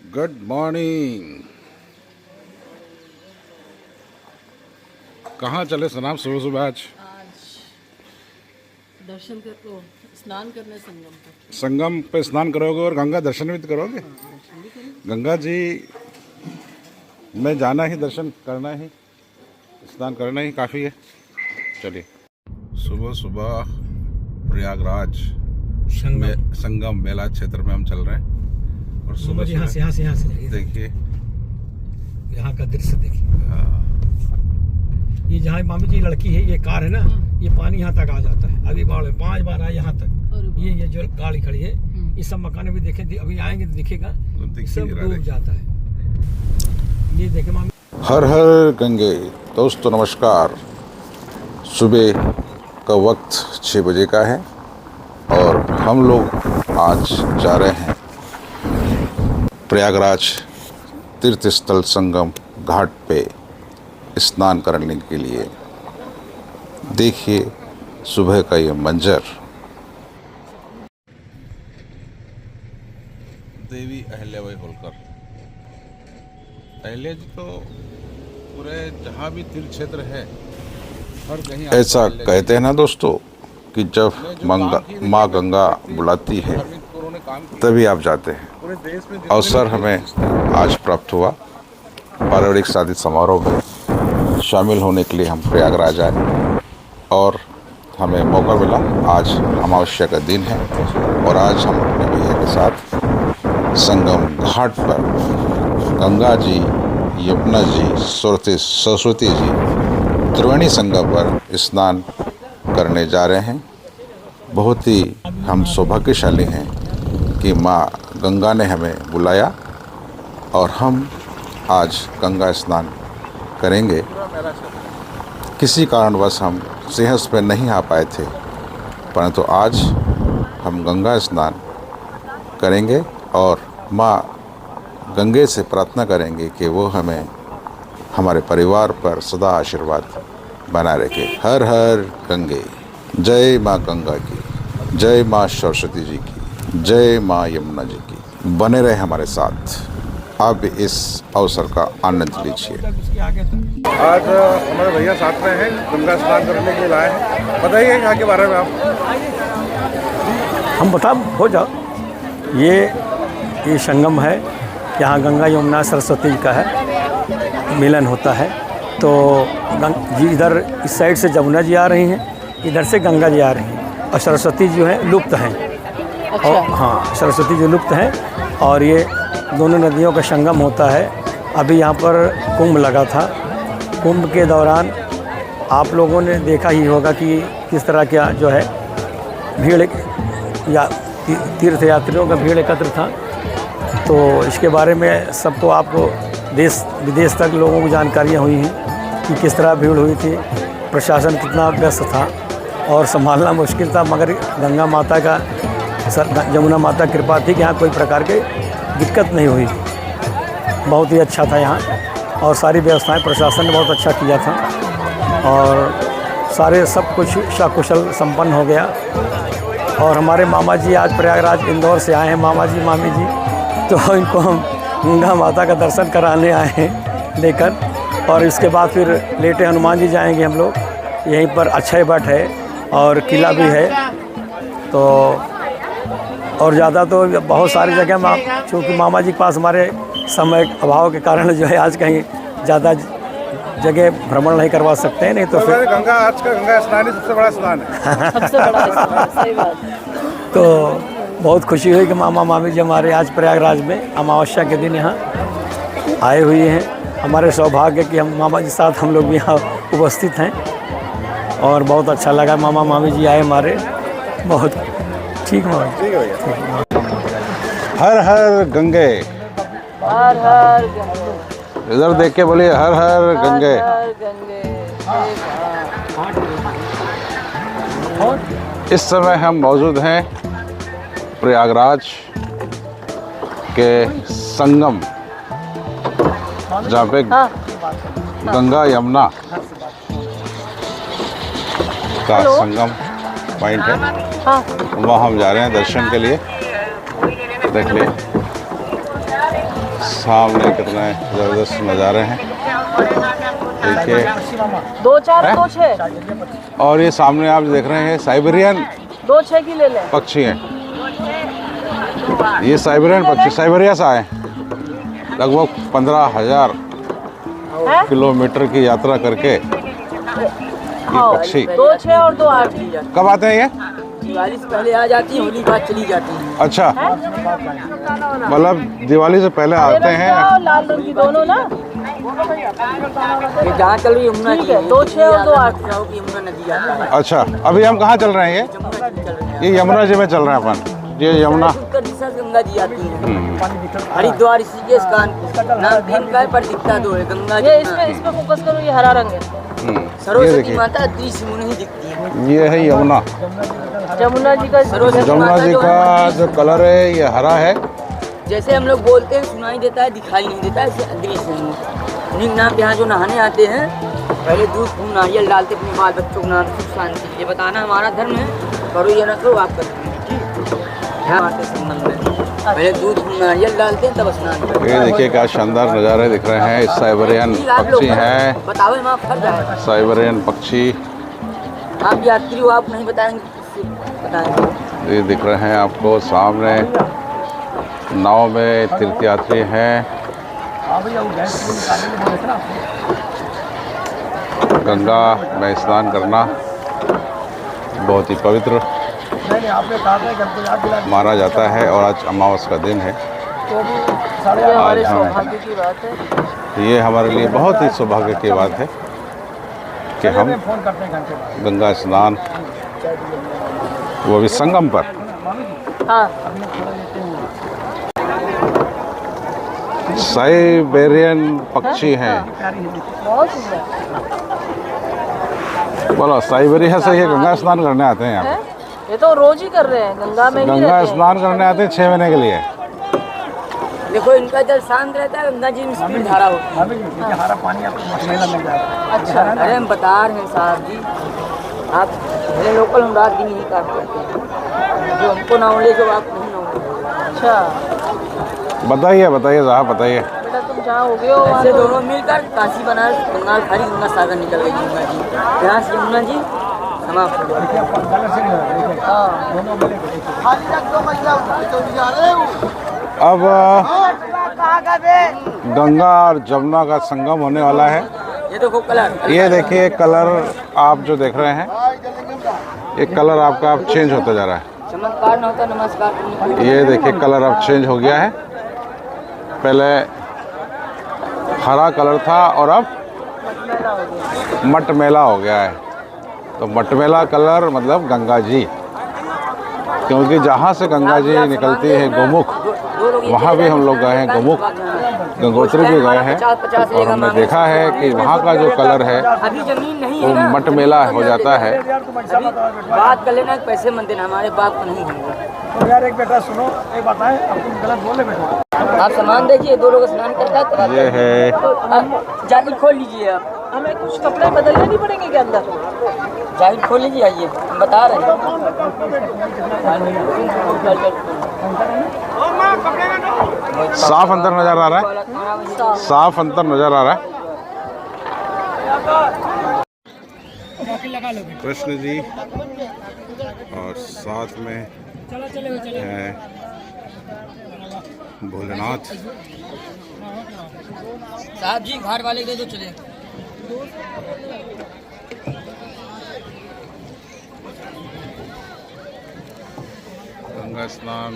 Good morning. कहाँ चले सनाम सुबह सुबह आज? दर्शन कर तो स्नान करने संगम पे स्नान करोगे और गंगा दर्शन भी तो करोगे। गंगा जी में जाना ही, दर्शन करना ही, स्नान करना ही काफ़ी है। चलिए, सुबह सुबह प्रयागराज संगम मेला क्षेत्र में हम चल रहे हैं। और सुबह यहाँ से देखिए, यहाँ का दृश्य देखिए। ये जहाँ मामी जी लड़की है, ये कार है ना, ये पानी यहाँ तक आ जाता है। अभी बाढ़ 5 बार आया यहाँ तक। ये जो गाड़ी खड़ी है, ये सब मकान भी देखे, अभी आएंगे तो दिखेगा, सब डूब जाता है। ये देखे मामी। हर हर गंगे। दोस्तों नमस्कार। सुबह का वक्त 6 बजे का है और हम लोग आज जा रहे हैं प्रयागराज तीर्थ स्थल संगम घाट पे स्नान करने के लिए। देखिए सुबह का ये मंजर। देवी अहिल्याबाई होलकर, अहिल्या जी तो पूरे जहाँ भी तीर्थ क्षेत्र है हर कहीं ऐसा कहते हैं ना दोस्तों कि जब माँ गंगा बुलाती है तभी आप जाते हैं। अवसर हमें आज प्राप्त हुआ। पारिवारिक शादी समारोह में शामिल होने के लिए हम प्रयागराज आए और हमें मौका मिला। आज अमावस्या का दिन है और आज हम अपने भैया के साथ संगम घाट पर गंगा जी, यमुना जी, सरस्वती जी, त्रिवेणी संगम पर स्नान करने जा रहे हैं। बहुत ही हम सौभाग्यशाली हैं कि माँ गंगा ने हमें बुलाया और हम आज गंगा स्नान करेंगे। किसी कारणवश हम सिंहस्थ पे नहीं आ पाए थे, परंतु आज हम गंगा स्नान करेंगे और माँ गंगे से प्रार्थना करेंगे कि वो हमें, हमारे परिवार पर सदा आशीर्वाद बना रखे। हर हर गंगे। जय माँ गंगा की, जय माँ सरस्वती जी की, जय माँ यमुना जी की। बने रहे हमारे साथ। आप इस अवसर का आनंद लीजिए। आज हमारे भैया साथ में हैं, गंगा स्नान करने के लिए आए हैं। बताइए यहाँ के बारे में आप। हम बता हो जाओ। ये संगम है, यहाँ गंगा यमुना सरस्वती जी का है, मिलन होता है। तो जी इधर इस साइड से जमुना जी आ रही हैं, इधर से गंगा जी आ रही हैं और सरस्वती जो है लुप्त हैं। अच्छा। और हाँ, सरस्वती जो लुप्त हैं और ये दोनों नदियों का संगम होता है। अभी यहाँ पर कुंभ लगा था। कुंभ के दौरान आप लोगों ने देखा ही होगा कि किस तरह का जो है भीड़ या तीर्थ यात्रियों का भीड़ एकत्र था। तो इसके बारे में सबको आपको देश विदेश तक लोगों को जानकारियाँ हुई हैं कि किस तरह भीड़ हुई थी, प्रशासन कितना व्यस्त था और संभालना मुश्किल था। मगर गंगा माता का, यमुना माता कृपा थी कि यहाँ कोई प्रकार की दिक्कत नहीं हुई। बहुत ही अच्छा था यहाँ और सारी व्यवस्थाएं प्रशासन ने बहुत अच्छा किया था और सारे सब कुछ सकुशल संपन्न हो गया। और हमारे मामा जी आज प्रयागराज इंदौर से आए हैं, मामा जी मामी जी, तो इनको हम गंगा माता का दर्शन कराने आए हैं लेकर। और इसके बाद फिर लेटे हनुमान जी जाएंगे हम लोग। यहीं पर अक्षय वट है और किला भी है। तो और ज़्यादा तो बहुत सारी जगह चूँकि मामा जी के पास हमारे समय अभाव के कारण जो है आज कहीं ज़्यादा जगह भ्रमण नहीं करवा सकते हैं। नहीं तो फिर गंगा, आज का गंगा स्नान ही सबसे बड़ा स्नान है। सबसे बड़ा स्नान, सही बात। तो बहुत खुशी हुई कि मामा मामी जी हमारे आज प्रयागराज में अमावस्या के दिन यहाँ आए हुए हैं। हमारे सौभाग्य कि हम मामा जी साथ हम लोग भी यहाँ उपस्थित हैं और बहुत अच्छा लगा मामा मामी जी आए हमारे। बहुत ठीक है भैया। हर हर गंगे। हर हर गंगे। इधर देख के बोलिए हर हर गंगे। हर गंगे। इस समय हम मौजूद हैं प्रयागराज के संगम, जहाँ पे गंगा यमुना का संगम पॉइंट है। वहाँ हम जा रहे हैं दर्शन के लिए। देख लिए सामने कितने ज़बरदस्त नज़ारे हैं देखिए। 2-4-2-6 और ये सामने आप देख रहे हैं साइबेरियन 2-6 की ले लें। पक्षी हैं। ये साइबेरियन पक्षी साइबेरिया से आए लगभग 15,000 है? किलोमीटर की यात्रा करके ये हाँ, पक्षी 2-6 और 2-8 कब आते हैं ये? दिवाली से पहले आ जाती है, होली के बाद चली जाती है। अच्छा, मतलब दिवाली से पहले आते हैं। और लाल रंग की दोनों ना। ये जहाँ चल रही है यमुना ठीक जी, है, 2-6 और 2-8 जाओ कि यमुना नदी आता है। अच्छा, अभी हम कहाँ चल रहे हैं? यमुना जी चल रही है। ये यमुना जी में चल रहे हैं अपन। ये यमुना उत्तर दिशा से गंगा जी आती है। हरिद्वार ऋषिकेश कानपुर नाम भीम का है, पर दिखता दो है गंगा जी। ये इस पे फोकस करो, ये हरा रंग है। ये सरस्वती देखिए, माता दृश्य मुनि ही दिखती है। ये है यमुना। जमुना जी का सरस्वती यमुना माता जी जो का है, जो कलर है ये हरा है। जैसे हम लोग बोलते हैं सुनाई देता है, दिखाई नहीं देता है, ऐसे दृश्य है। उन्हीं नाम यहाँ जो नहाने आते हैं, पहले दूध फूल नारियल डालते अपने बाल बच्चों को नाम सुख शांति, ये बताना हमारा धर्म है। करो ये न करो, आपका धर्म है, ठीक है। हमारे संबंध में पहले दूध फूल नारियल डालते हैं, तब स्नान करते ये देखिए क्या शानदार नज़ारे दिख रहे हैं। साइबेरियन पक्षी हैं, बताओ हम आप फट जाए। साइबेरियन पक्षी आप यात्री हो, आप नहीं बताएंगे किससे बताएंगे। ये दिख रहे हैं आपको सामने। नाव में तीर्थयात्री हैं। गंगा में स्नान करना बहुत ही पवित्र माना जाता है और आज अमावस का दिन है। ये हमारे सौभाग्य की बात है। ये हमारे लिए बहुत ही सौभाग्य की बात है कि हम गंगा स्नान, वो भी संगम पर। हाँ, साइबेरियन पक्षी हैं। बहुत सुंदर बोलो, साइबेरिया से ये गंगा स्नान करने आते हैं यहाँ है। ये तो रोज ही कर रहे हैं, गंगा में पे। ही गंगा रहते हैं। स्नान करने आते हैं 6 महीने के लिए। देखो इनका जल शांत रहता है, गंगा जी में स्पीड धारा होती है। अच्छा, अरे हम बता रहे हैं साहब जी, आप पहले लोकल हम रात दिन यही काम करते हैं। जो हमको नॉलेज हो, आप नहीं नॉलेज। अच्छा, बताइए बताइए साहब, बताइए। बेटा तुम जहाँ हो गए हो वहाँ ऐसे तो दोनों मिलकर काशी बनारस बंगाल खाड़ी गंगा सागर निकल गई गंगा जी। यहाँ से यमुना जी समाप्त हो गई। अब गंगा और जमुना का संगम होने वाला है। ये देखो कलर, ये देखिए कलर आप जो देख रहे हैं, ये कलर आपका अब चेंज होता जा रहा है। चमत्कार न होता नमस्कार। ये देखिए कलर अब चेंज हो गया है। पहले हरा कलर था और अब मटमैला हो गया है। तो मटमैला कलर मतलब गंगा जी, क्योंकि जहाँ से गंगा जी निकलती है गोमुख, वहाँ भी हम लोग गए हैं। गोमुख गंगोत्री भी गए हैं और हमने देखा है कि वहाँ का जो कलर है अभी जमीन नहीं है वो ना, मटमैला हो जाता है। अभी बात कर लेना, पैसे मत देना, हमारे बात तो नहीं होगा। तो यार एक बेटा सुनो, एक बताएं, अब तुम गलत बोले बेटा। आप सामान देखिए, दो लोग स्नान करता है। ये है, जैकेट खोल लीजिए आप, हमें कुछ कपड़े बदलने नहीं पड़ेंगे क्या अंदर? जैकेट खोल लीजिए, आइए हम बता रहे हैं। साफ अंतर नजर आ रहा है, साफ अंतर नजर आ रहा है। कृष्ण जी और साथ में है भोलेनाथ। साहब जी घर वाले दे दो, चले। गंगा स्नान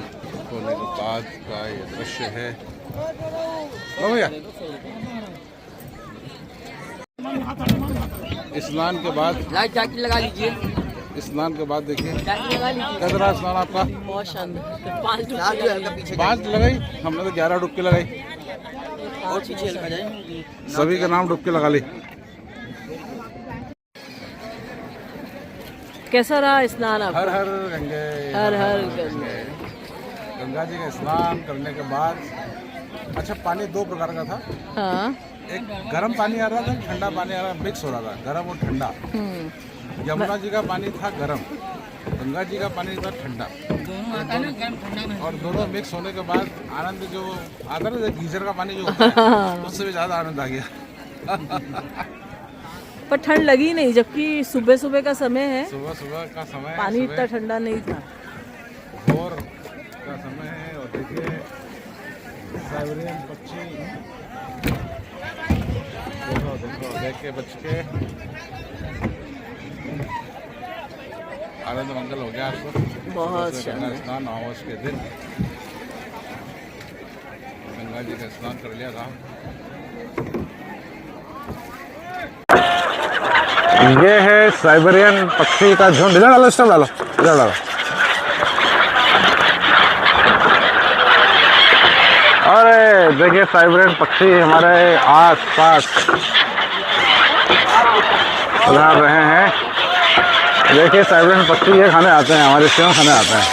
होने के बाद का ये दृश्य है। लो भैया, स्नान के बाद, लाइट जैकेट लगा लीजिए, स्नान के बाद देखिए जैकेट लगा लीजिए। कैसा रहा स्नान आपका? बहुत शानदार। 5 लगाई, हमने तो 11 डुबकी लगाई। और पीछे लगा जाए, सभी के नाम डुबकी लगा ली। कैसा रहा स्नान आप? हर हर गंगे, हर हर गंगे। गंगा जी का स्नान करने के बाद, अच्छा पानी 2 प्रकार का था। हाँ। एक गर्म पानी आ रहा था, ठंडा पानी आ रहा था, मिक्स हो रहा था, गर्म और ठंडा। यमुना जी का पानी था गर्म, गंगा जी का पानी था ठंडा। मुँह आता है ना गर्म ठंडा में। और दोनों मिक्स होने के बाद आनंद जो आता है ना, गीजर का पानी जो होता है उससे भी ज्यादा आनंद आ गया। पर ठंड लगी नहीं, जबकि सुबह सुबह का समय है, सुबह सुबह का समय है, पानी सुबह इतना ठंडा नहीं था। भोर का समय है। और देखिए साइबेरियन पक्षी, देखो देख के बच के आनंद मंगल हो गया आपको। बहुत सुबह से गंगा स्नान अमावस के दिन गंगा जी का स्नान कर लिया था। ये है साइबेरियन पक्षी का झुंड। इधर डालो, स्टॉप डालो, इधर डालो। अरे देखिए साइबेरियन पक्षी हमारे आस पास उड़ार रहे हैं। देखिए साइबेरियन पक्षी ये खाने आते हैं, हमारे सेव खाने आते हैं।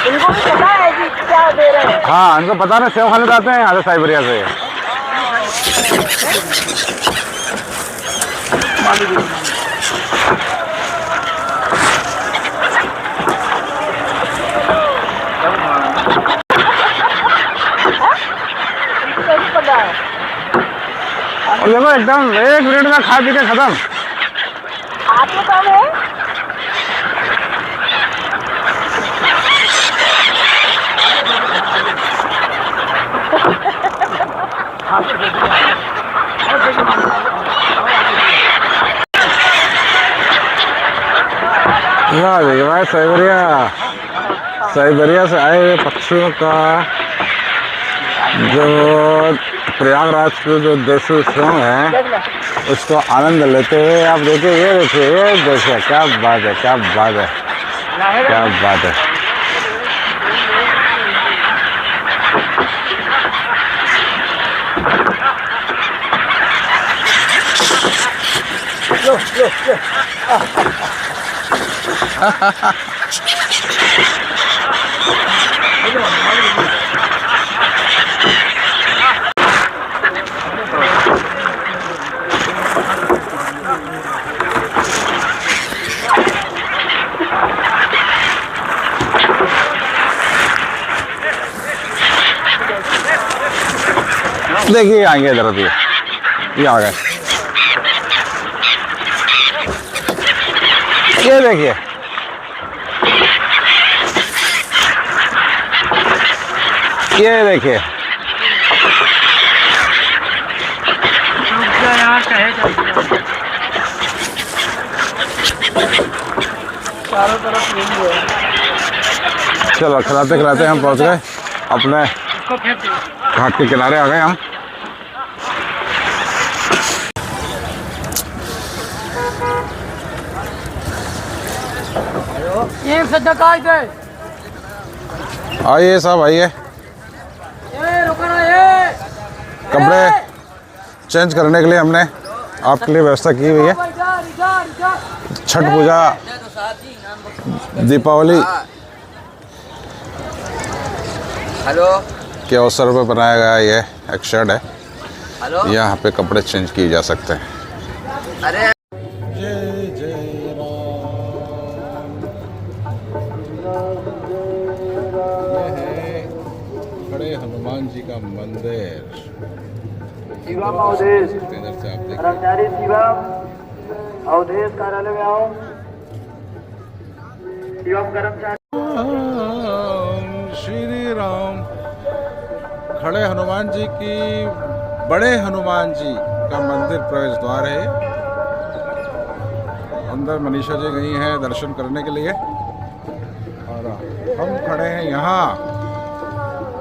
इनको भी पता है कि क्या दे रहे हैं। हाँ, इनको पता ना, सेव खाने आते हैं यहाँ से साइबेरिया से। और देखो एकदम 1 मिनट में खा पी के खत्म। आपको काम है? देखिए भाई साइबेरिया से आए हुए पक्षियों का जो प्रयागराज के जो देसी सॉन्ग है उसको आनंद लेते हुए आप देखिए, ये देखिए क्या बात है, क्या बात है, क्या बात है। देखिए आएंगे इधर, अभी ये आ गए। ये देखिए ये देखिए चारों तरफ यही है। चलो खिलाते खिलाते हम पहुंच गए अपने घाट के किनारे आ गए हम। आइए साहब आइए, कपड़े चेंज करने के लिए हमने आपके लिए व्यवस्था की हुई है। छठ पूजा, दीपावली के अवसर पर बनाया गया ये एक शेड है, यहाँ पे कपड़े चेंज किए जा सकते हैं। अरे जय जय राम। ये है बड़े हनुमान जी का मंदिर। शिवम अवधेश इधर से आप देखिए, कर्मचारी शिवम अवधेश कार्यालय में आओ। शिवम कर्मचारी श्री राम। खड़े हनुमान जी की, बड़े हनुमान जी का मंदिर प्रवेश द्वार है। अंदर मनीषा जी गई हैं दर्शन करने के लिए और हम खड़े हैं यहाँ।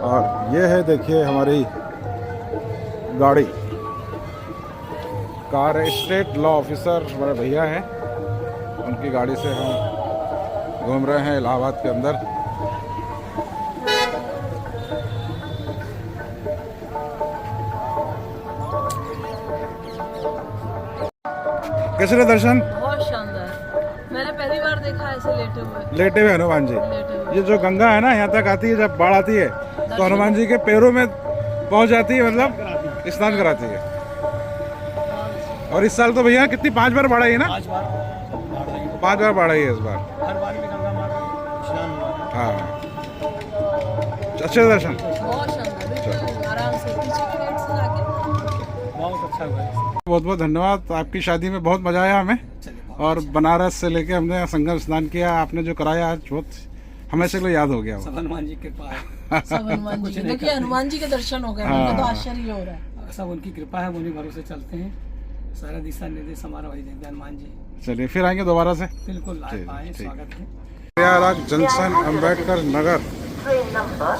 और ये है देखिए हमारी गाड़ी, कार स्टेट लॉ ऑफिसर हमारे भैया हैं, उनकी गाड़ी से हम घूम रहे हैं इलाहाबाद के अंदर। कैसे रहे दर्शन? बहुत शानदार, मैंने पहली बार देखा ऐसे लेटे हुए हनुमान जी। लेटे हुए। ये जो गंगा है ना यहाँ तक आती है, जब बाढ़ आती है तो हनुमान जी के पैरों में पहुँच जाती है, मतलब स्नान कराती है। और इस साल तो भैया कितनी 5 बार बढ़ाई है ना? 5 बार 5 बार बढ़ाई है इस बार। हर बार में गंगा माता स्नान हुआ है। हाँ, अच्छे दर्शन। बहुत शानदार, बिल्कुल आराम से पीछे के गेट से जाके बहुत अच्छा हुआ है। बहुत बहुत धन्यवाद। आपकी शादी में बहुत मजा आया हमें, और बनारस से लेके हमने संगम स्नान किया, आपने जो कराया आज बहुत हमेशा के लिए याद हो गया। सब हनुमान जी की कृपा है। सब हनुमान जी के, देखिए हनुमान जी के दर्शन हो गए, मुझे तो आश्चर्य हो रहा है। सब उनकी कृपा है, उन्हीं भरोसे चलते हैं। सारा दिशा निर्देश हमारा वही देंगे हनुमान जी। चलिए फिर आएंगे दोबारा से। बिल्कुल आ ठीक, पाए, ठीक। स्वागत है। Prayagraj junction Ambedkar Nagar, train number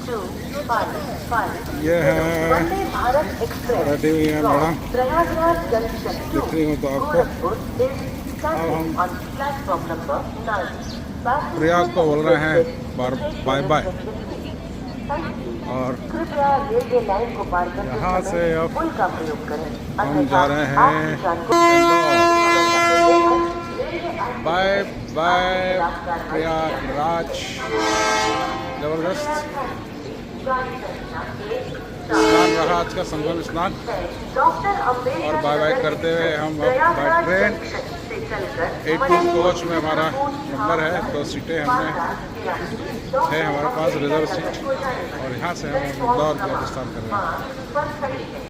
2255 ये है वंदे भारत एक्सप्रेस रेडी हुई है मैडम, प्रयागराज जंक्शन टू दिख रही हो तो आपको। Gorakhpur is standing on platform number 9। Prayag को बोल रहे हैं बाय बाय, और कृपया रेलवे लाइन को पार करते यहाँ से समय अब पुल का प्रयोग करें। हम जा रहे हैं बाय बाय प्रयागराज। जबरदस्त स्नान रहा आज का, संगम स्नान। और बाय बाय करते हुए हम अब बाय ट्रेन 18 कोच में हमारा नंबर है, 2 सीटें हमने है हमारे पास रिजर्व सीट, और यहाँ से हम इंदौर का प्रस्थान कर रहे हैं।